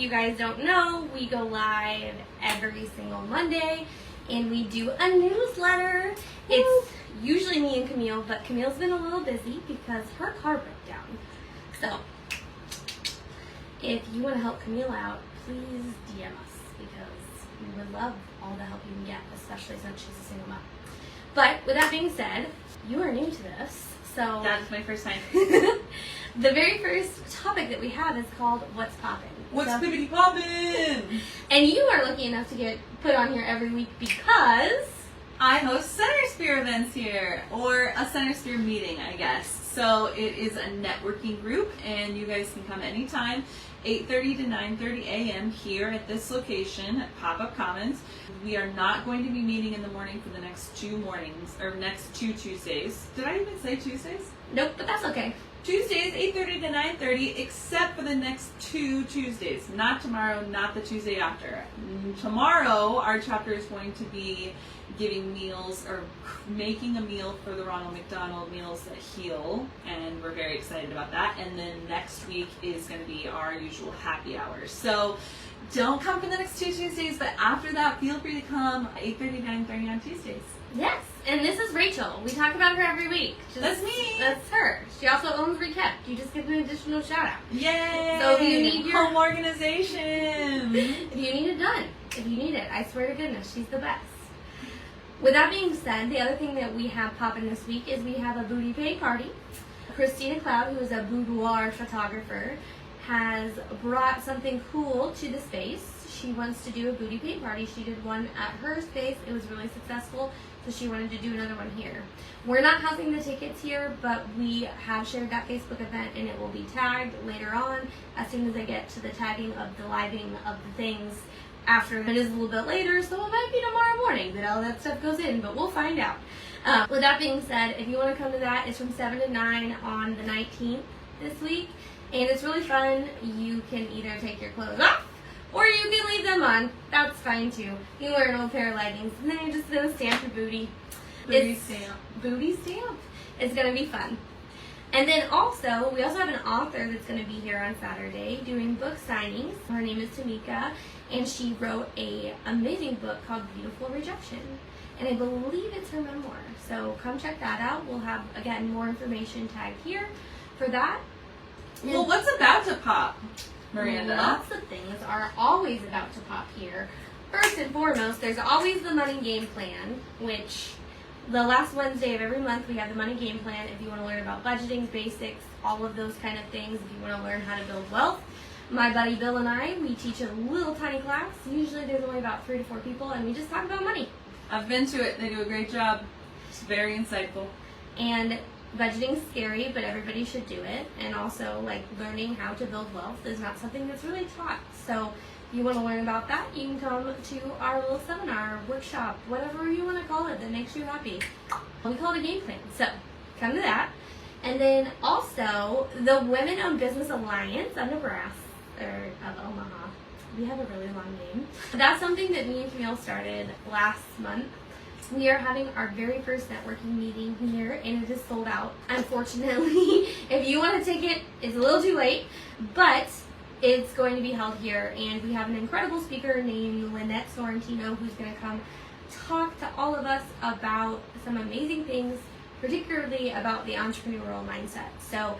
you guys don't know, we go live every single Monday, and we do a newsletter. It's usually me and Camille, but Camille's been a little busy because her car broke down. So, if you want to help Camille out, please DM us, because we would love all the help you can get, especially since she's a single mom. But with that being said, you are new to this, so that is my first time. The very first topic that we have is called What's Poppin'? What's Pippity Poppin'? And you are lucky enough to get put on here every week because I host Center Sphere events here, or a Center Sphere meeting, I guess. So it is a networking group, and you guys can come anytime, 8:30 to 9:30 a.m. here at this location at Pop-Up Commons. We are not going to be meeting in the morning for the next 2 mornings, or next 2 Tuesdays. Did I even say Tuesdays? Nope, but that's okay. Tuesdays, 8:30 to 9:30, except for the next 2 Tuesdays. Not tomorrow, not the Tuesday after. Tomorrow, our chapter is going to be giving meals, or making a meal for the Ronald McDonald Meals That Heal, and we're very excited about that. And then next week is going to be our usual happy hour. So don't come for the next 2 Tuesdays, but after that, feel free to come 8:30 to 9:30 on Tuesdays. Yes, and this is Rachel. We talk about her every week. That's me. That's her. She also owns Rekept. You just get an additional shout out. Yay! So if you need your home organization, if you need it done, if you need it, I swear to goodness, she's the best. With that being said, the other thing that we have popping this week is we have a booty pay party. Christina Cloud, who is a boudoir photographer, has brought something cool to the space. She wants to do a booty paint party. She did one at her space. It was really successful, so she wanted to do another one here. We're not housing the tickets here, but we have shared that Facebook event, and it will be tagged later on as soon as I get to the tagging of the living of the things. After it is a little bit later, so it might be tomorrow morning that all that stuff goes in, but we'll find out. With that being said, if you want to come to that, it's from 7 to 9 on the 19th this week, and it's really fun. You can either take your clothes off, or you can leave them on. That's fine too. You can wear an old pair of leggings, and then you're just going to stamp your booty. Booty stamp. Booty stamp. It's going to be fun. And then also, we also have an author that's going to be here on Saturday doing book signings. Her name is Tamika, and she wrote an amazing book called Beautiful Rejection. And I believe it's her memoir. So come check that out. We'll have, again, more information tagged here for that. Well, what's about to pop, Maranda? Lots of things are always about to pop here. First and foremost, there's always the money game plan, which the last Wednesday of every month we have the money game plan. If you want to learn about budgeting, basics, all of those kind of things, if you want to learn how to build wealth. My buddy Bill and I, we teach a little tiny class. Usually there's only about 3 to 4 people, and we just talk about money. I've been to it. They do a great job. It's very insightful. And budgeting's scary, but everybody should do it. And also, like, learning how to build wealth is not something that's really taught. So if you want to learn about that, you can come to our little seminar, workshop, whatever you want to call it that makes you happy. We call it a game plan. So come to that. And then also, the Women-Owned Business Alliance of Nebraska, or of Omaha. We have a really long name. That's something that me and Camille started last month. We are having our very first networking meeting here, and it is sold out. Unfortunately, if you want a ticket, it's a little too late, but it's going to be held here, and we have an incredible speaker named Lynette Sorrentino who's going to come talk to all of us about some amazing things, particularly about the entrepreneurial mindset. So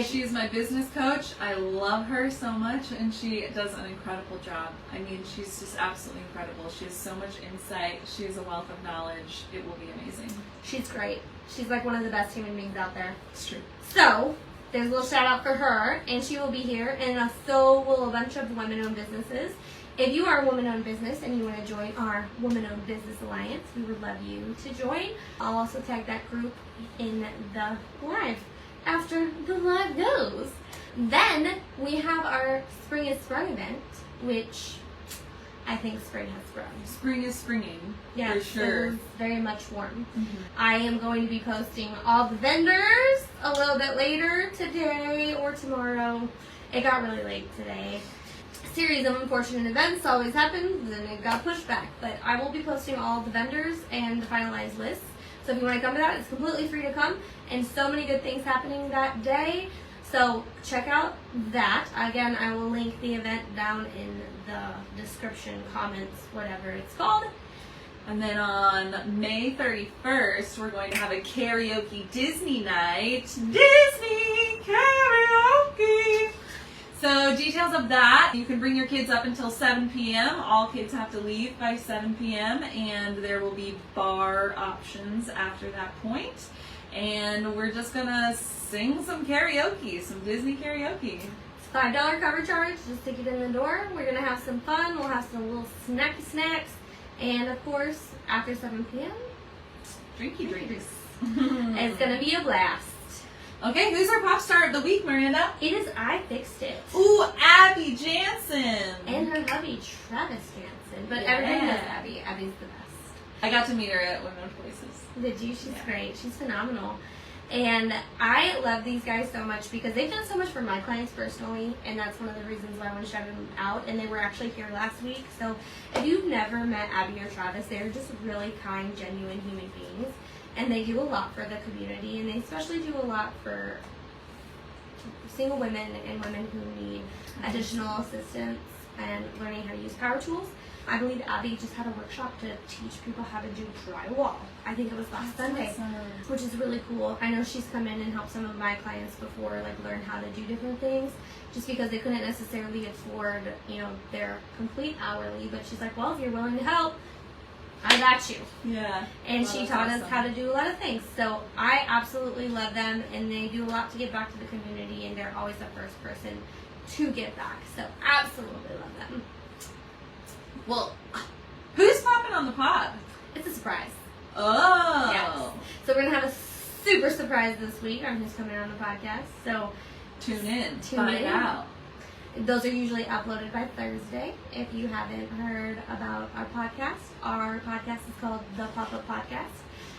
she's my business coach. I love her so much, and she does an incredible job. I mean, she's just absolutely incredible. She has so much insight. She has a wealth of knowledge. It will be amazing. She's great. She's like one of the best human beings out there. It's true. So there's a little shout out for her, and she will be here, and so will a bunch of women-owned businesses. If you are a woman-owned business and you want to join our Women-Owned Business Alliance, we would love you to join. I'll also tag that group in the live after the live goes. Then we have our Spring Has Sprung event, which I think spring has sprung. Spring is springing, yeah, for sure. It is very much warm. Mm-hmm. I am going to be posting all the vendors a little bit later today or tomorrow. It got really late today. A series of unfortunate events always happen, then it got pushed back. But I will be posting all the vendors and the finalized lists. So if you want to come to that, it's completely free to come. And so many good things happening that day. So check out that. Again, I will link the event down in the description, comments, whatever it's called. And then on May 31st, we're going to have a karaoke Disney night. Disney karaoke! So details of that, you can bring your kids up until 7 p.m. All kids have to leave by 7 p.m. and there will be bar options after that point. And we're just gonna sing some karaoke, some Disney karaoke. It's $5 cover charge just to get in the door. We're gonna have some fun. We'll have some little snacky snacks. And of course, after 7 p.m., Drinky drinks. It's gonna be a blast. Okay, who's our pop star of the week, Maranda? It is I Fixed It. Ooh, Abby Jansen. And her hubby, Travis Jansen. But everybody knows Abby. Abby's the best. I got to meet her at Women of Places. Did you? She's great. She's phenomenal. And I love these guys so much because they've done so much for my clients personally, and that's one of the reasons why I want to shout them out. And they were actually here last week. So if you've never met Abby or Travis, they're just really kind, genuine human beings. And they do a lot for the community, and they especially do a lot for single women and women who need additional assistance and learning how to use power tools. I believe Abby just had a workshop to teach people how to do drywall. I think it was last Sunday, which is really cool. I know she's come in and helped some of my clients before, like learn how to do different things, just because they couldn't necessarily afford, their complete hourly. But she's like, well, if you're willing to help, I got you. Yeah. And she taught us how to do a lot of things. So I absolutely love them, and they do a lot to give back to the community, and they're always the first person to give back. So absolutely love them. Well, who's popping on the pod? It's a surprise. Oh. Yes. So we're going to have a super surprise this week on who's coming on the podcast. So tune in. Tune Find in. out. Those are usually uploaded by Thursday. If you haven't heard about our podcast is called The Pop-Up Podcast.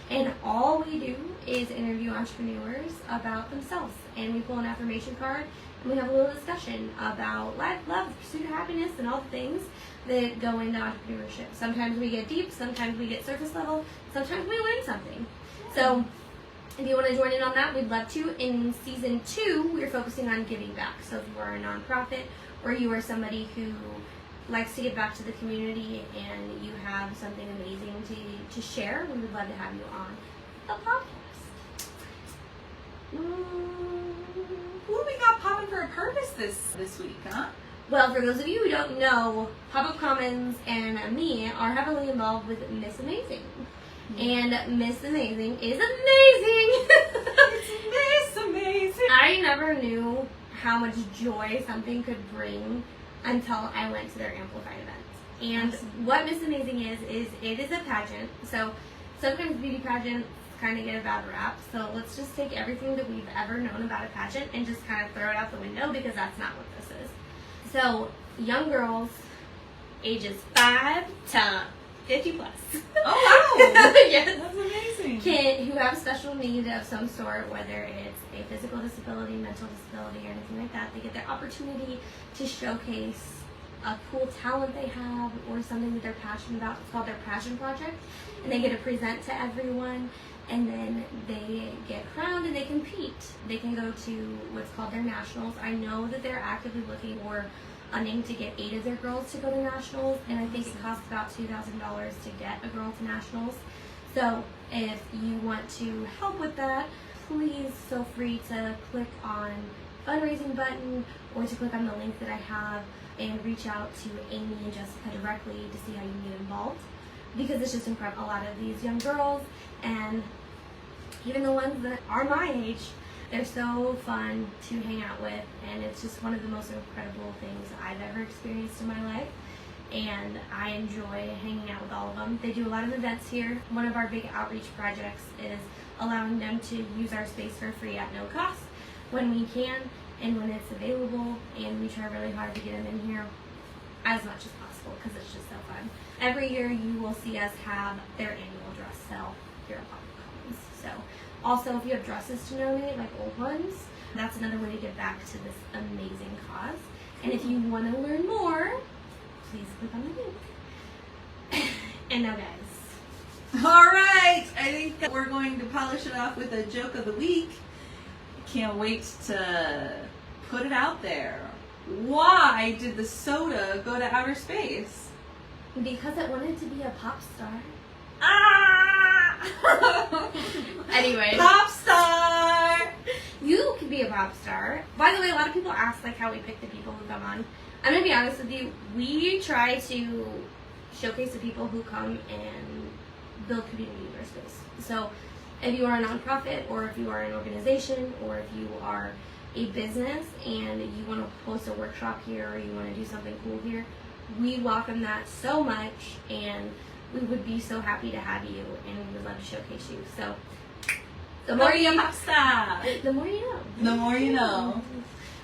And all we do is interview entrepreneurs about themselves. And we pull an affirmation card, and we have a little discussion about life, love, pursuit of happiness, and all the things that go into entrepreneurship. Sometimes we get deep, sometimes we get surface level, sometimes we learn something. So if you want to join in on that, we'd love to. In season 2, we're focusing on giving back. So if you are a nonprofit, or you are somebody who likes to give back to the community and you have something amazing to share, we would love to have you on the podcast. Who we got popping for a purpose this week, huh? Well, for those of you who don't know, Pop-Up Commons and me are heavily involved with Miss Amazing. And Miss Amazing is amazing! It's Miss Amazing! I never knew how much joy something could bring until I went to their Amplified events. And what Miss Amazing is it is a pageant. So sometimes beauty pageants kind of get a bad rap. So let's just take everything that we've ever known about a pageant and just kind of throw it out the window, because that's not what this is. So young girls, ages 5 to 50 plus. Oh wow! Yes. That's amazing. Who have special needs of some sort, whether it's a physical disability, mental disability, or anything like that, they get their opportunity to showcase a cool talent they have or something that they're passionate about. It's called their passion project, and they get to present to everyone, and then they get crowned and they compete. They can go to what's called their nationals. I know that they're actively looking for funding to get 8 of their girls to go to nationals, and I think it costs about $2,000 to get a girl to nationals. So if you want to help with that, please feel free to click on fundraising button or to click on the link that I have and reach out to Amy and Jessica directly to see how you can get involved, because it's just incredible. A lot of these young girls, and even the ones that are my age, they're so fun to hang out with, and it's just one of the most incredible things I've ever experienced in my life, and I enjoy hanging out with all of them. They do a lot of events here. One of our big outreach projects is allowing them to use our space for free at no cost when we can and when it's available, and we try really hard to get them in here as much as possible because it's just so fun. Every year you will see us have their annual dress sale here at Pop-Up Commons. So also, if you have dresses to donate, like old ones, that's another way to give back to this amazing cause. And if you want to learn more, please click on the link. And now, guys. All right, I think that we're going to polish it off with a joke of the week. can't wait to put it out there. Why did the soda go to outer space? Because it wanted to be a pop star. Ah! Anyway. Pop star! You could be a pop star. By the way, a lot of people ask like how we pick the people who come on. I'm going to be honest with you. We try to showcase the people who come and build community in our space. So if you are a nonprofit, or if you are an organization, or if you are a business and you want to host a workshop here, or you want to do something cool here, we welcome that so much, and we would be so happy to have you, and we would love to showcase you. So the more you pop star, the more you know. the more you know.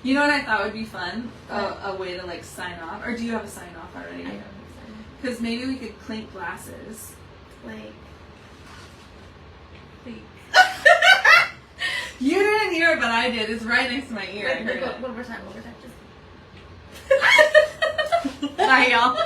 You know what I thought would be fun? A way to like sign off. Or do you have a sign off already? I don't think so. Because maybe we could clink glasses. Like. You didn't hear it, but I did. It's right next to my ear. I heard it. One more time. Just. Bye, y'all.